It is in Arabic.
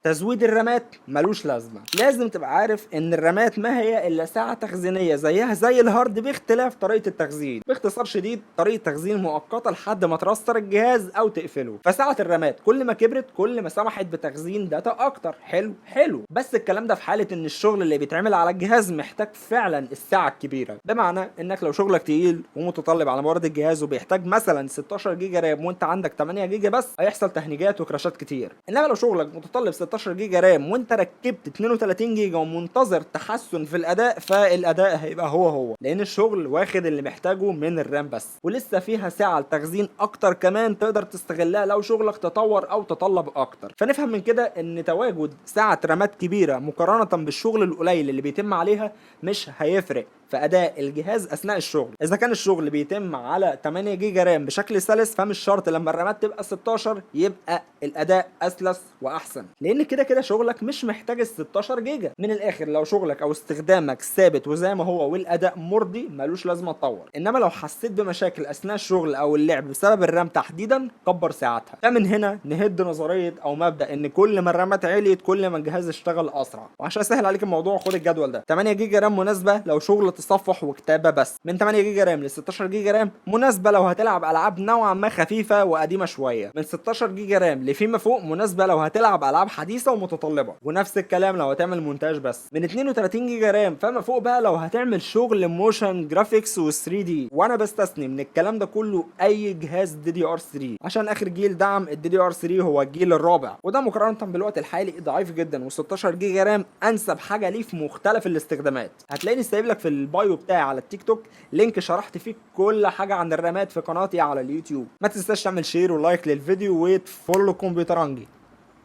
تزويد الرامات ملوش لازمه. لازم تبقى عارف ان الرامات ما هي الا ساعه تخزينيه زيها زي الهارد باختلاف طريقه التخزين. باختصار شديد طريقه تخزين مؤقته لحد ما تراستر الجهاز او تقفله. فساعه الرامات كل ما كبرت كل ما سمحت بتخزين داتا اكتر. حلو حلو، بس الكلام ده في حاله ان الشغل اللي بيتعمل على الجهاز محتاج فعلا الساعه الكبيره. بمعنى انك لو شغلك تقيل ومتطلب على موارد الجهاز وبيحتاج مثلا 16 جيجا رام وانت عندك 8 جيجا بس، هيحصل تهنيجات وكراشات كتير. انما لو شغلك متطلب 16 جيجا رام وانت ركبت 32 جيجا ومنتظر تحسن في الاداء، فالاداء هيبقى هو لان الشغل واخد اللي محتاجه من الرام بس، ولسه فيها سعه لتخزين اكتر كمان تقدر تستغلها لو شغلك تطور او تطلب اكتر. فنفهم من كده ان تواجد سعه رامات كبيره مقارنه بالشغل القليل اللي بيتم عليها مش هيفرق في اداء الجهاز اثناء الشغل. اذا كان الشغل بيتم على 8 جيجا رام بشكل سلس، فمش شرط لما الرامات تبقى 16 يبقى الاداء اسلس واحسن، لان كده كده شغلك مش محتاج ال 16 جيجا. من الاخر لو شغلك او استخدامك ثابت وزي ما هو والاداء مرضي ملوش لازمه تطور. انما لو حسيت بمشاكل اثناء الشغل او اللعب بسبب الرام تحديدا، كبر ساعتها. فمن هنا نهد نظريه او مبدا ان كل ما الرامات عليت كل ما الجهاز اشتغل اسرع. وعشان اسهل عليك الموضوع خد الجدول ده: 8 جيجا رام مناسبه لو شغل تصفح وكتابه بس، من 8 جيجا رام ل 16 جيجا رام مناسبه لو هتلعب العاب نوعا ما خفيفه وقديمه شويه، من 16 جيجا رام لفيما فوق مناسبه لو هتلعب العاب حديثه ومتطلبه، ونفس الكلام لو هتعمل مونتاج بس، من 32 جيجا رام فما فوق بقى لو هتعمل شغل موشن جرافيكس و 3 دي. وانا بستثني من الكلام ده كله اي جهاز دي دي ار 3 عشان اخر جيل دعم الدي دي ار 3 هو الجيل الرابع، وده مقارنه بالوقت الحالي ضعيف جدا، و16 جيجا رام انسب حاجه ليه في مختلف الاستخدامات. هتلاقيني سايب لك في البايو بتاعي على التيك توك لينك شرحت فيه كل حاجه عن الرامات في قناتي على اليوتيوب. ما تنساش تعمل شير ولايك للفيديو وتفولو كمبيوترانجي.